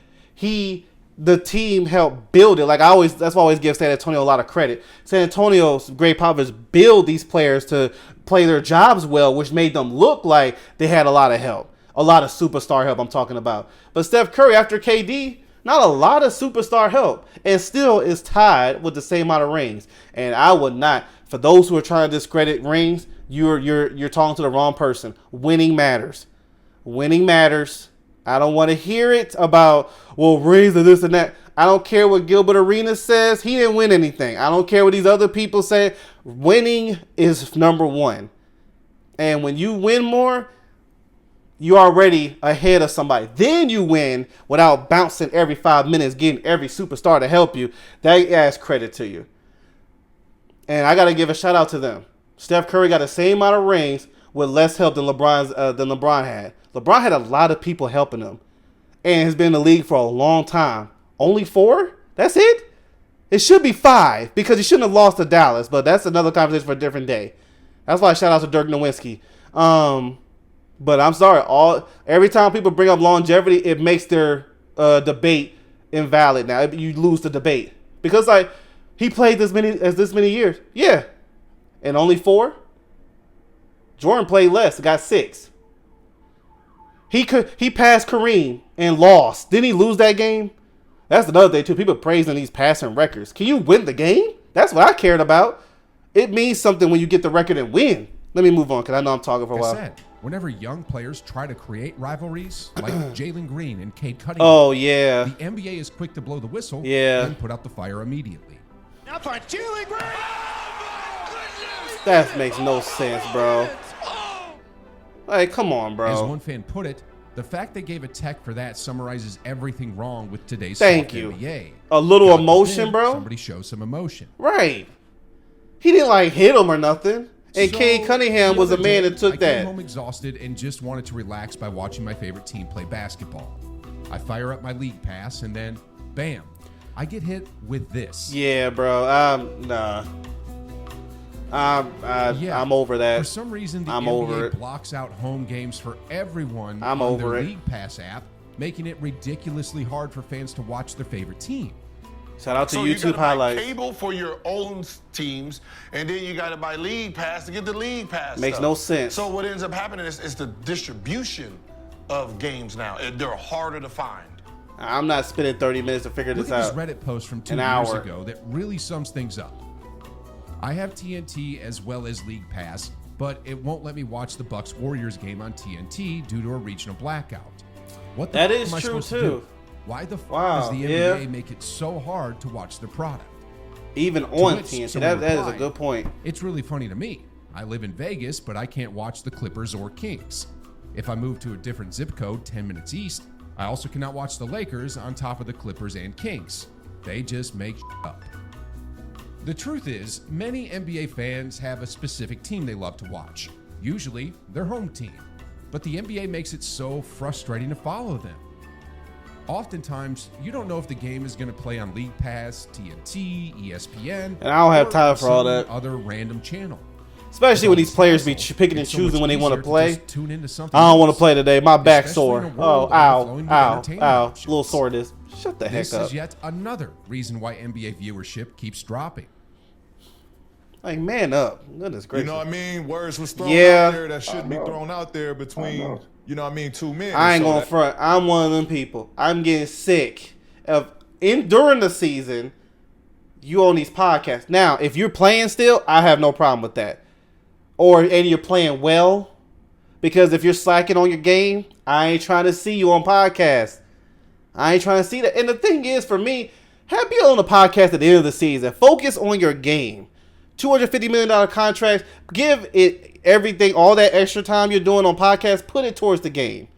The team helped build it. That's why I always give San Antonio a lot of credit. San Antonio's great Popovich build these players to play their jobs well, which made them look like they had a lot of help. A lot of superstar help I'm talking about. But Steph Curry, after KD, not a lot of superstar help. And still is tied with the same amount of rings. And I would not, for those who are trying to discredit rings, you're talking to the wrong person. Winning matters. Winning matters. I don't want to hear it about, well, rings and this and that. I don't care what Gilbert Arenas says. He didn't win anything. I don't care what these other people say. Winning is number one. And when you win more, you're already ahead of somebody. Then you win without bouncing every 5 minutes, getting every superstar to help you. That adds credit to you. And I got to give a shout out to them. Steph Curry got the same amount of rings with less help than LeBron had. LeBron had a lot of people helping him and has been in the league for a long time. Only 4? That's it? It should be 5 because he shouldn't have lost to Dallas, but that's another conversation for a different day. That's why I shout out to Dirk Nowitzki. But I'm sorry, every time people bring up longevity, it makes their debate invalid now. You lose the debate. Because he played this many years. Yeah. And only 4? Jordan played less, got 6. He passed Kareem and lost. Didn't he lose that game? That's another thing too. People praising these passing records. Can you win the game? That's what I cared about. It means something when you get the record and win. Let me move on because I know I'm talking for a while. Whenever young players try to create rivalries, like Jalen Green and Cade Cunningham, the NBA is quick to blow the whistle and put out the fire immediately. Now for Jalen Green. That makes no sense, bro. Like, come on, bro. As one fan put it, the fact they gave a tech for that summarizes everything wrong with today's NBA. A little emotion, bro. Somebody show some emotion. Right. He didn't hit him or nothing. And Cade Cunningham was a man that took that. I came home exhausted and just wanted to relax by watching my favorite team play basketball. I fire up my league pass and then, bam, I get hit with this. Yeah, bro. Nah. I'm over that. For some reason, the NBA blocks out home games for everyone on their League Pass app, making it ridiculously hard for fans to watch their favorite team. Shout out to YouTube you gotta highlights. Buy cable for your own teams, and then you got to buy League Pass to get the League Pass. Makes no sense. So what ends up happening is the distribution of games now. They're harder to find. I'm not spending 30 minutes to figure this out. Look at this Reddit post from 2 years ago that really sums things up. I have TNT as well as League Pass, but it won't let me watch the Bucks-Warriors game on TNT due to a regional blackout. What the that fuck is am I true supposed to too. do? Why the fuck does the NBA make it so hard to watch their product? Even on TNT, that is a good point. It's really funny to me. I live in Vegas, but I can't watch the Clippers or Kings. If I move to a different zip code 10 minutes east, I also cannot watch the Lakers on top of the Clippers and Kings. They just make up. The truth is, many NBA fans have a specific team they love to watch, usually their home team. But the NBA makes it so frustrating to follow them. Oftentimes, you don't know if the game is going to play on League Pass, TNT, ESPN, and I don't have time for all that. Other random channel. Especially when these players be picking and choosing when they want to play. I don't want to play today. My back's sore. Oh, ow. Little soreness. Shut the heck up. This is yet another reason why NBA viewership keeps dropping. Like, man up. Goodness gracious. You know what I mean? Words was thrown out there that shouldn't be thrown out there between, you know what I mean, 2 men. I ain't going to front. I'm one of them people. I'm getting sick of, during the season, you on these podcasts. Now, if you're playing still, I have no problem with that. And you're playing well. Because if you're slacking on your game, I ain't trying to see you on podcasts. I ain't trying to see that. And the thing is, for me, Have Beal on the podcast at the end of the season. Focus on your game. $250 million contract. Give it everything, all that extra time you're doing on podcasts, put it towards the game.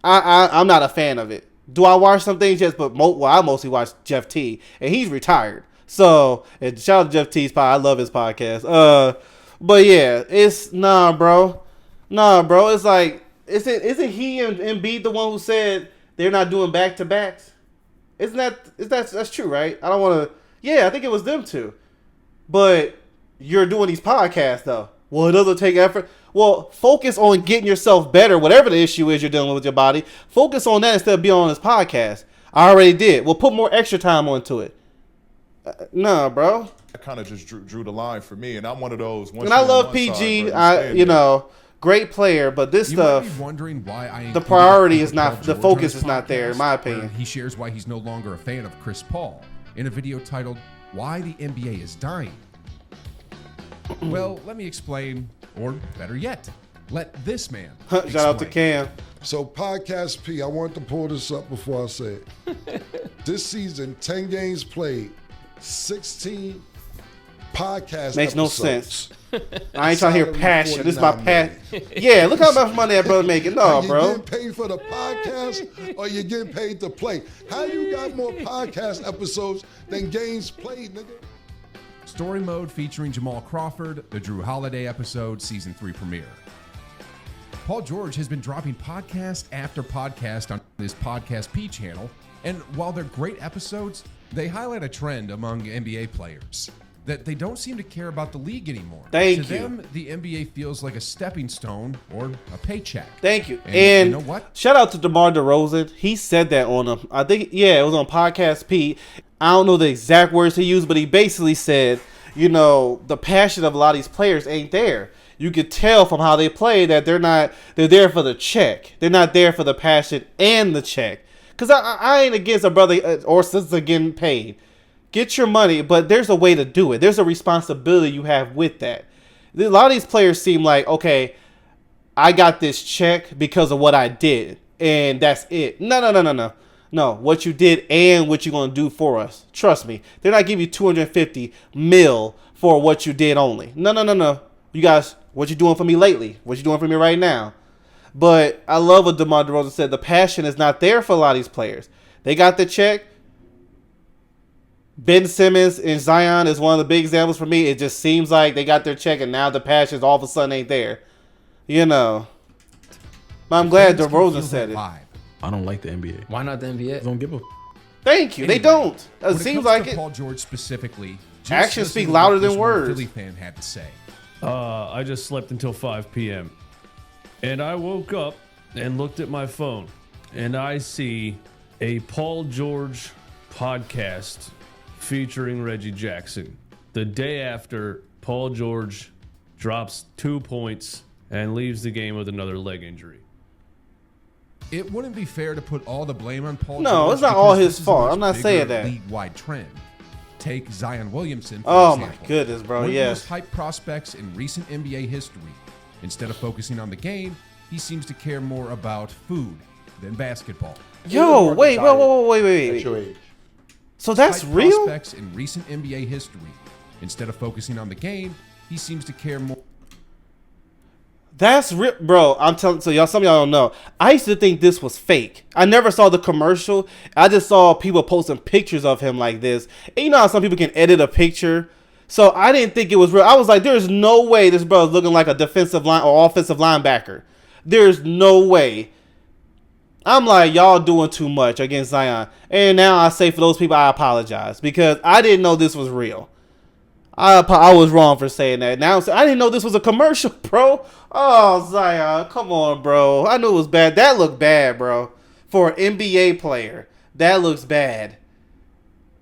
I'm not a fan of it. Do I watch some things? Yes, but I mostly watch Jeff T, and he's retired. So, and shout out to Jeff T's pod. I love his podcast. But yeah, it's bro. It's like, isn't he and Embiid the one who said they're not doing back-to-backs? That's true, right? I don't want to. Yeah, I think it was them two. But you're doing these podcasts though. Well, it doesn't take effort. Well, focus on getting yourself better, whatever the issue is you're dealing with your body. Focus on that instead of being on this podcast. I already did. Well, put more extra time onto it. Nah, bro. I kind of just drew the line for me, and I'm one of those. And I love PG. Great player, but this stuff. Might be wondering why the priority is not. The focus is not there, in my opinion. He shares why he's no longer a fan of Chris Paul in a video titled "Why the NBA is Dying." Well, let me explain, or better yet, let this man explain. Shout out to Cam. So, Podcast P, I want to pull this up before I say it. This season, 10 games played, 16 podcast Makes episodes. No sense. I ain't trying to hear passion. This is my passion. Yeah, look how much money that brother making. No, bro. You getting paid for the podcast or you getting paid to play? How you got more podcast episodes than games played, nigga? Story Mode featuring Jamal Crawford, the Drew Holiday episode, season 3 premiere. Paul George has been dropping podcast after podcast on his Podcast P channel, and while they're great episodes, they highlight a trend among NBA players that they don't seem to care about the league anymore. Thank you. To them, the NBA feels like a stepping stone or a paycheck. Thank you. And you know what? Shout out to DeMar DeRozan. He said that on I think, it was on Podcast P. I don't know the exact words he used, but he basically said, the passion of a lot of these players ain't there. You could tell from how they play that they're there for the check. They're not there for the passion and the check. Because I ain't against a brother or sister getting paid. Get your money, but there's a way to do it. There's a responsibility you have with that. A lot of these players seem like, okay, I got this check because of what I did, and that's it. No. No, what you did and what you're going to do for us. Trust me. They're not giving you $250 million for what you did only. No. You guys, what you doing for me lately? What you doing for me right now? But I love what DeMar DeRozan said. The passion is not there for a lot of these players. They got the check. Ben Simmons and Zion is one of the big examples for me. It just seems like they got their check and now the passion all of a sudden ain't there. But I'm glad DeRozan said it. I don't like the NBA. Why not the NBA? I don't give a. Thank you. Anyway, they don't. It seems like it. Paul George specifically. Actions speak louder than words. Philly fan had to say. I just slept until 5 p.m. And I woke up and looked at my phone, and I see a Paul George podcast featuring Reggie Jackson. The day after Paul George drops 2 points and leaves the game with another leg injury. It wouldn't be fair to put all the blame on Paul George. No, it's not all his fault. I'm not saying that. League-wide trend. Take Zion Williamson, for example. My goodness, bro. One yes. of the most hyped prospects in recent NBA history. Instead of focusing on the game, he seems to care more about food than basketball. Yo, wait. At your age. So that's Hyped real? Prospects in recent NBA history. Instead of focusing on the game, he seems to care more. That's real, bro. I'm telling y'all. Some of y'all don't know. I used to think this was fake. I never saw the commercial. I just saw people posting pictures of him like this. And you know how some people can edit a picture. So I didn't think it was real. I was like, there's no way this brother's looking like a defensive line or offensive linebacker. There's no way. I'm like, y'all doing too much against Zion. And now I say for those people, I apologize because I didn't know this was real. I was wrong for saying that. Now I didn't know this was a commercial, bro. Oh, Zion, come on, bro. I knew it was bad. That looked bad, bro. For an NBA player, that looks bad,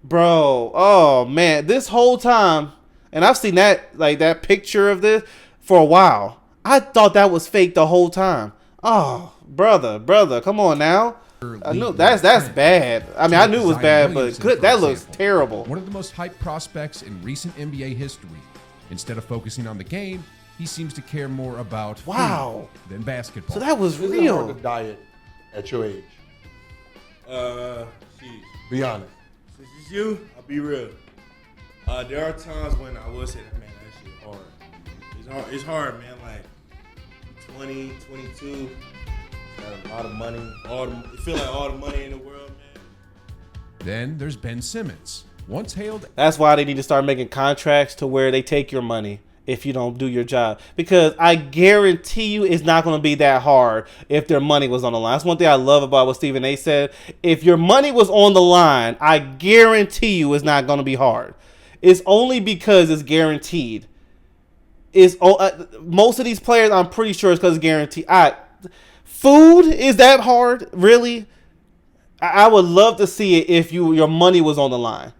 bro. Oh man, this whole time, and I've seen that picture of this for a while. I thought that was fake the whole time. Oh, brother, come on now. I knew that's bad. I mean, I knew it was bad, but that looks terrible. One of the most hyped prospects in recent NBA history. Instead of focusing on the game, he seems to care more about food than basketball. So that was Isn't real. it hard to diet at your age? Jeez. Be honest. since it's you, I'll be real. There are times when I will say that, man, that shit hard. It's hard, man. Like 20, 22, got a lot of money. It feel like all the money in the world, man. Then there's Ben Simmons, once hailed. That's why they need to start making contracts to where they take your money if you don't do your job. Because I guarantee you it's not going to be that hard if their money was on the line. That's one thing I love about what Stephen A. said. If your money was on the line, I guarantee you it's not going to be hard. It's only because it's guaranteed. Most of these players, I'm pretty sure it's because it's guaranteed. Food, is that hard? Really? I would love to see it if your money was on the line.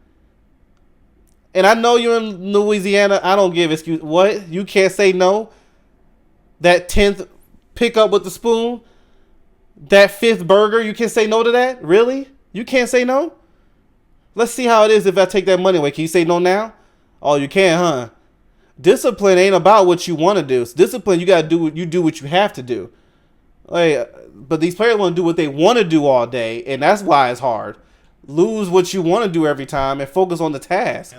And I know you're in Louisiana. I don't give excuse. What? You can't say no? That 10th pickup with the spoon? That 5th burger? You can't say no to that? Really? You can't say no? Let's see how it is if I take that money away. Can you say no now? Oh, you can, huh? Discipline ain't about what you want to do. It's discipline, you got to do what you have to do. Like, but these players want to do what they want to do all day, and that's why it's hard. Lose what you want to do every time and focus on the task.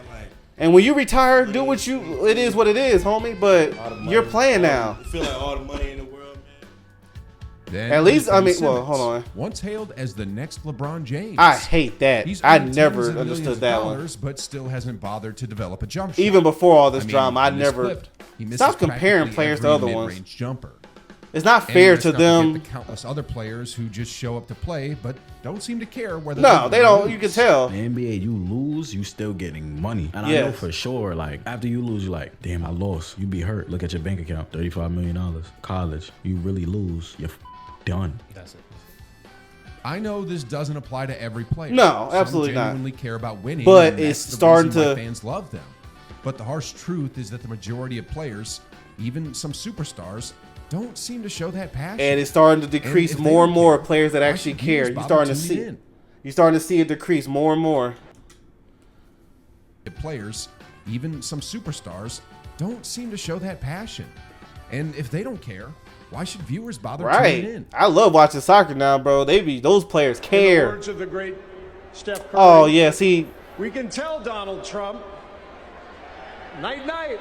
And when you retire, do what it is what it is, homie. But you're playing now. You feel like all the money in the world, man. Then at least, Ben Simmons, well, hold on. Once hailed as the next LeBron James. I hate that. I never tens of understood millions that of one. dollars, but still hasn't bothered to develop a jump shot. Even before all this drama, I he never. misclipped. He misses Stop comparing practically players to every other ones. mid-range jumper. It's not And fair let's to not forget them. the countless other players who just show up to play, but don't seem to care whether. No, they don't. You can tell. The NBA, you lose, you still getting money. And I know for sure, like, after you lose, you're like, damn, I lost. You be hurt. Look at your bank account, $35 million. College, you really lose, you're done. That's it. I know this doesn't apply to every player. No, absolutely Some not. genuinely care about winning, But and it's that's the starting reason why to- fans love them. But the harsh truth is that the majority of players, even some superstars, don't seem to show that passion. And it's starting to decrease if they more and don't more care, players that why actually should care. viewers You're bother starting to tuning see. in? You're starting to see it decrease more and more. Players, even some superstars, don't seem to show that passion. And if they don't care, why should viewers bother tuning Right. in? I love watching soccer now, bro. Those players In the care. words of the great Steph Curry, Oh yeah, see. we can tell Donald Trump, night night.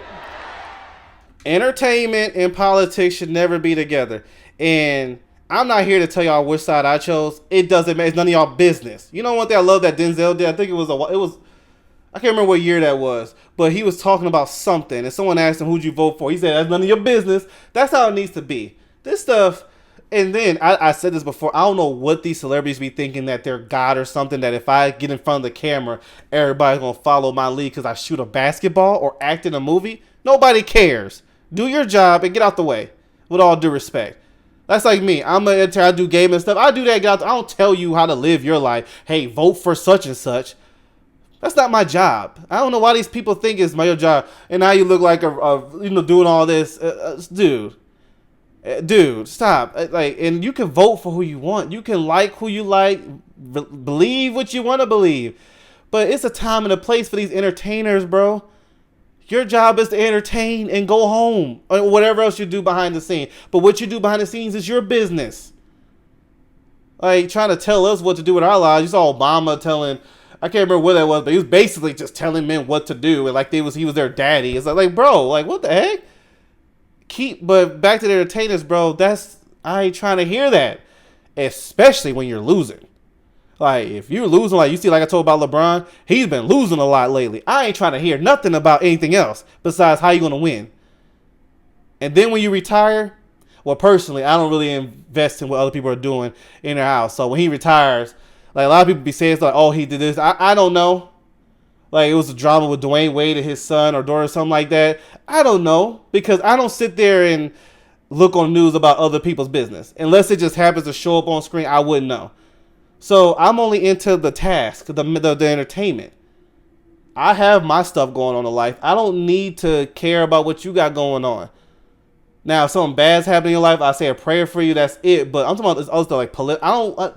Entertainment and politics should never be together. And I'm not here to tell y'all which side I chose. It doesn't matter. It's none of y'all business. You know one thing I love that Denzel did? I think it was I can't remember what year that was, but he was talking about something, and someone asked him, who'd you vote for? He said, that's none of your business. That's how it needs to be. This stuff, and then I said this before, I don't know what these celebrities be thinking, that they're God or something, that if I get in front of the camera, everybody's going to follow my lead because I shoot a basketball or act in a movie. Nobody cares. Do your job and get out the way, with all due respect. That's like me. I'm an editor. I do game and stuff. I do that. Get out. I don't tell you how to live your life. Hey, vote for such and such. That's not my job. I don't know why these people think it's my job. And now you look like doing all this, dude, stop. And you can vote for who you want. You can like who you like, believe what you want to believe. But it's a time and a place for these entertainers, bro. Your job is to entertain and go home, or whatever else you do behind the scenes. But what you do behind the scenes is your business. Like, trying to tell us what to do with our lives. You saw Obama telling, I can't remember what that was, but he was basically just telling men what to do, and like he was their daddy. It's like, bro, like, what the heck? But back to the entertainers, bro. I ain't trying to hear that, especially when you're losing. Like, if you're losing, like you see, like I told about LeBron, he's been losing a lot lately. I ain't trying to hear nothing about anything else besides how you gonna win. And then when you retire, well, personally, I don't really invest in what other people are doing in their house. So when he retires, like a lot of people be saying, it's like, oh, he did this. I don't know. Like, it was a drama with Dwayne Wade and his son or daughter or something like that. I don't know, because I don't sit there and look on news about other people's business. Unless it just happens to show up on screen, I wouldn't know. So I'm only into the task, the entertainment. I have my stuff going on in life. I don't need to care about what you got going on. Now, if something bad's happening in your life, I say a prayer for you. That's it. But I'm talking about this other stuff, like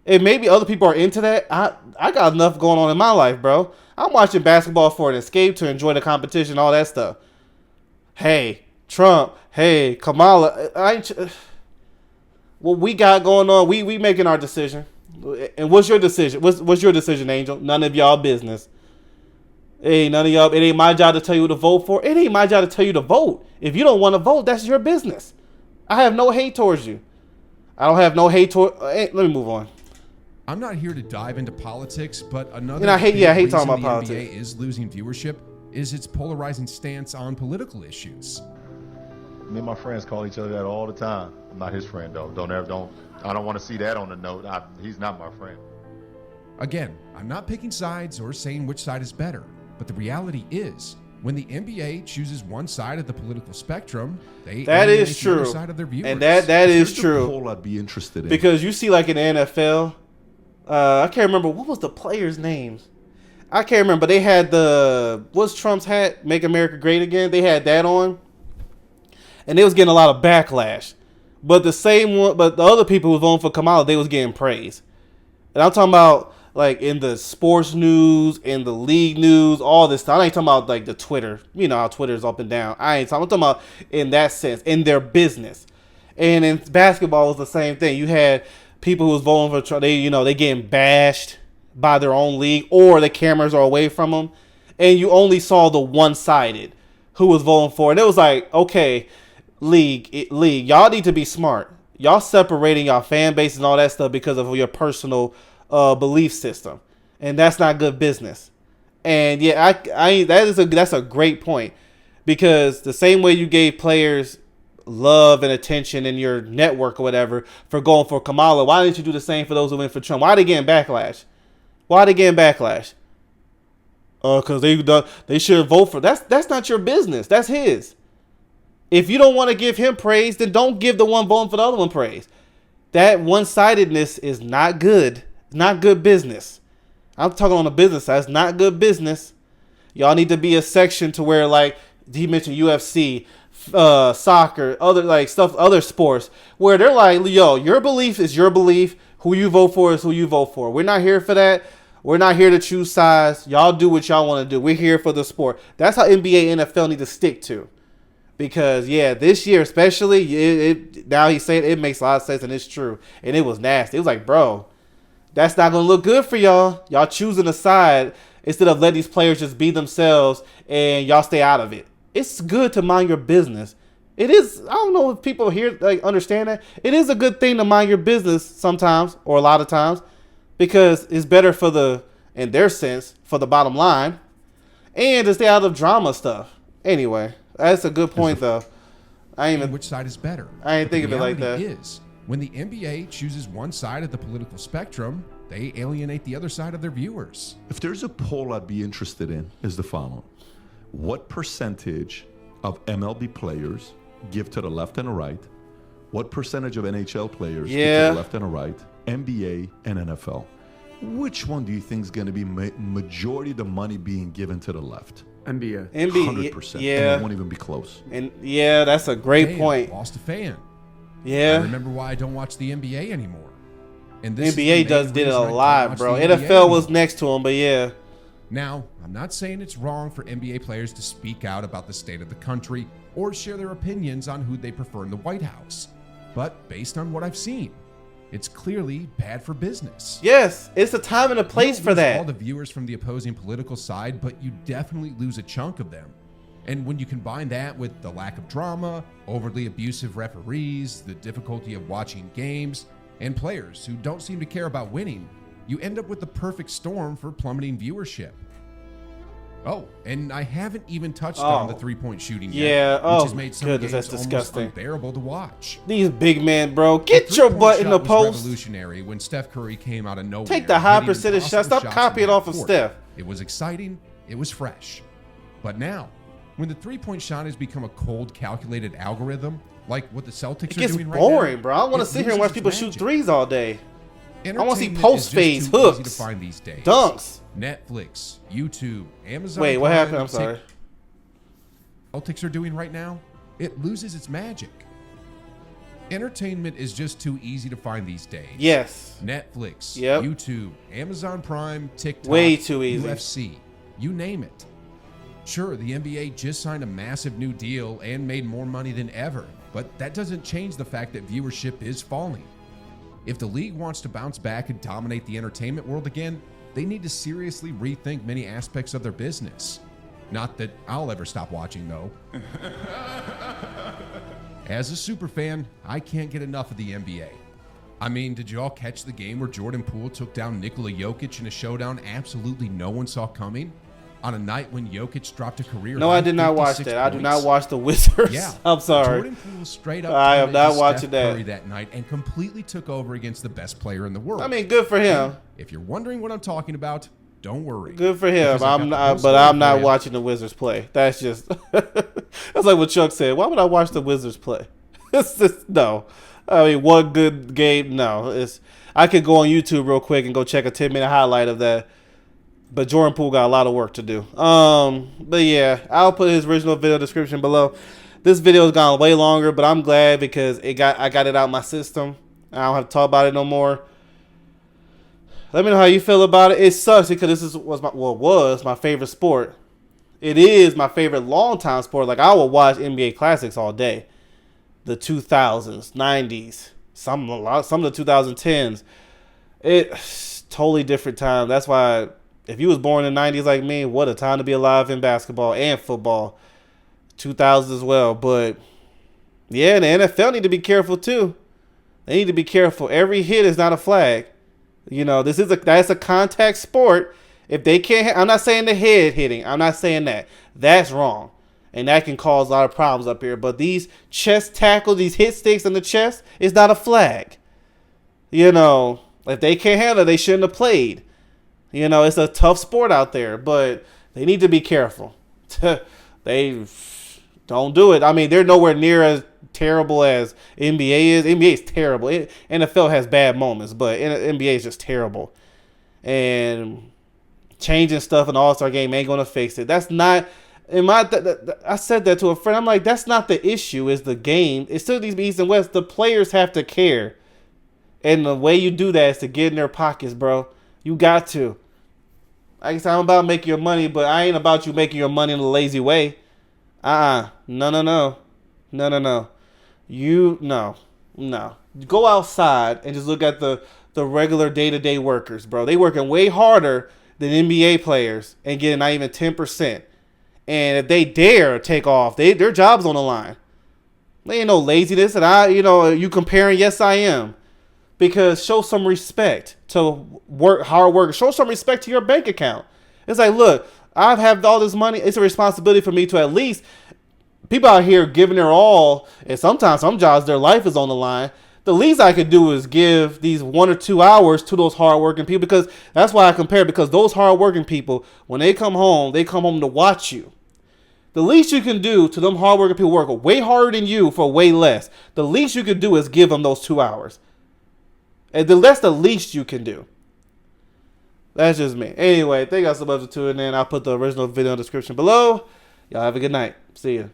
and maybe other people are into that. I got enough going on in my life, bro. I'm watching basketball for an escape, to enjoy the competition, all that stuff. Hey, Trump. Hey, Kamala. What we got going on, we making our decision. And what's your decision? What's your decision, Angel? None of y'all business. Hey, none of y'all. It ain't my job to tell you to vote for. It ain't my job to tell you to vote. If you don't want to vote, that's your business. I have no hate towards you. I don't have no hate toward. Let me move on. I'm not here to dive into politics, but another and I hate reason talking about the politics. NBA is losing viewership is its polarizing stance on political issues. Me and my friends call each other that all the time. I'm not his friend though. I don't want to see that on the note. He's not my friend. Again, I'm not picking sides or saying which side is better, but the reality is, when the NBA chooses one side of the political spectrum, that is true. The other side of their viewers. And that is true. Poll I'd be interested in. Because you see, like in the NFL, I can't remember what was the players' names. I can't remember. They had what's Trump's hat? Make America Great Again. They had that on, and they was getting a lot of backlash. But the other people who was voting for Kamala, they was getting praise. And I'm talking about like in the sports news, in the league news, all this stuff. I ain't talking about like the Twitter. You know how Twitter's up and down. I'm talking about in that sense, in their business. And in basketball, it was the same thing. You had people who was voting for Trump. They getting bashed by their own league, or the cameras are away from them, and you only saw the one-sided who was voting for. And it was like, okay, league, y'all need to be smart. Y'all separating y'all fan base and all that stuff because of your personal belief system, and that's not good business. And yeah, that's a great point, because the same way you gave players love and attention in your network or whatever for going for Kamala, why didn't you do the same for those who went for Trump? Why are they getting backlash? Because they should vote for. That's not your business. That's his. If you don't want to give him praise, then don't give the one voting for the other one praise. That one-sidedness is not good. It's not good business. I'm talking on the business side. It's not good business. Y'all need to be a section to where, like he mentioned, UFC, soccer, other sports, where they're like, yo, your belief is your belief. Who you vote for is who you vote for. We're not here for that. We're not here to choose sides. Y'all do what y'all want to do. We're here for the sport. That's how NBA, NFL need to stick to. Because, yeah, this year especially, now he's saying it makes a lot of sense, and it's true. And it was nasty. It was like, bro, that's not going to look good for y'all. Y'all choosing a side instead of letting these players just be themselves and y'all stay out of it. It's good to mind your business. It is. I don't know if people here understand that. It is a good thing to mind your business sometimes, or a lot of times, because it's better in their sense, for the bottom line, and to stay out of drama stuff. Anyway, that's a good point, though. Which side is better? I ain't think of it like that. Is when the NBA chooses one side of the political spectrum, they alienate the other side of their viewers. If there's a poll I'd be interested in, is the following: what percentage of MLB players give to the left and the right? What percentage of NHL players give to the left and the right? NBA and NFL. Which one do you think is going to be majority of the money being given to the left? NBA. 100%. Yeah. And it won't even be close. And yeah, that's a great point. Lost a fan. Yeah. I remember why I don't watch the NBA anymore. And this NBA did it a lot, bro. NFL was next to him, but yeah. Now, I'm not saying it's wrong for NBA players to speak out about the state of the country or share their opinions on who they prefer in the White House. But based on what I've seen, it's clearly bad for business. Yes, it's a time and a place for that. All the viewers from the opposing political side, but you definitely lose a chunk of them. And when you combine that with the lack of drama, overly abusive referees, the difficulty of watching games, and players who don't seem to care about winning, you end up with the perfect storm for plummeting viewership. Oh, and I haven't even touched on the three-point shooting yet, which has made some games that's disgusting. Almost unbearable to watch. These big men, bro, get your butt in the post. Revolutionary when Steph Curry came out of nowhere. Take the high percentage shot. Stop copying off of Steph. It was exciting. It was fresh. But now, when the three-point shot has become a cold, calculated algorithm, like what the Celtics are doing right now, it gets boring, bro. I want to sit here and watch people shoot threes all day. I want to see post fades, hooks, easy to find these days. Dunks. Netflix, YouTube, Amazon. Wait, what happened? I'm sorry. Celtics are doing right now, it loses its magic. Entertainment is just too easy to find these days. Yes. Netflix, yep. YouTube, Amazon Prime, TikTok, way too easy. UFC, you name it. Sure, the NBA just signed a massive new deal and made more money than ever, but that doesn't change the fact that viewership is falling. If the league wants to bounce back and dominate the entertainment world again, they need to seriously rethink many aspects of their business. Not that I'll ever stop watching, though. As a super fan, I can't get enough of the NBA. I mean, did you all catch the game where Jordan Poole took down Nikola Jokic in a showdown absolutely no one saw coming? On a night when Jokic dropped a career. No, I did not watch that. I do not watch the Wizards. Yeah, I'm sorry. Jordan Poole straight up I am not watching Steph that. Curry that night and completely took over against the best player in the world. I mean, good for him. If you're wondering what I'm talking about, don't worry. Good for him. Because I got I'm the not, whole but story I'm for not you. watching the Wizards play. That's just that's like what Chuck said. Why would I watch the Wizards play? It's just no. I mean, one good game. No, it's. I could go on YouTube real quick and go check a 10-minute highlight of that. But Jordan Poole got a lot of work to do. But yeah, I'll put his original video description below. This video has gone way longer, but I'm glad because I got it out of my system. I don't have to talk about it no more. Let me know how you feel about it. It sucks because this was my favorite sport. It is my favorite long-time sport. Like, I will watch NBA Classics all day. The 2000s, 90s, some of the 2010s. It's totally different time. That's why if you was born in the 90s like me, what a time to be alive in basketball and football. 2000s as well. But yeah, the NFL need to be careful too. They need to be careful. Every hit is not a flag. You know, that's a contact sport. If they can't, I'm not saying the head hitting. I'm not saying that. That's wrong. And that can cause a lot of problems up here. But these chest tackles, these hit sticks in the chest, is not a flag. You know, if they can't handle it, they shouldn't have played. You know, it's a tough sport out there, but they need to be careful. They don't do it. I mean, they're nowhere near as terrible as NBA is. NBA is terrible. NFL has bad moments, but NBA is just terrible. And changing stuff in the All-Star game ain't going to fix it. That's not... I said that to a friend. I'm like, that's not the issue. Is the game. It still needs to be East and West. The players have to care. And the way you do that is to get in their pockets, bro. You got to. Like I said, I'm about making your money, but I ain't about you making your money in a lazy way. No. No. Go outside and just look at the regular day-to-day workers, bro. They working way harder than NBA players and getting not even 10%. And if they dare take off, their job's on the line. There ain't no laziness. And you comparing, yes, I am. Because show some respect to hard work. Show some respect to your bank account. It's like, look, I have all this money. It's a responsibility for me to at least, people out here giving their all, and sometimes some jobs, their life is on the line. The least I could do is give these 1 or 2 hours to those hardworking people, because that's why I compare, because those hardworking people, when they come home to watch you. The least you can do to them hardworking people work way harder than you for way less. The least you can do is give them those 2 hours. And that's the least you can do. That's just me. Anyway, thank you guys so much for tuning in. I'll put the original video in the description below. Y'all have a good night. See ya.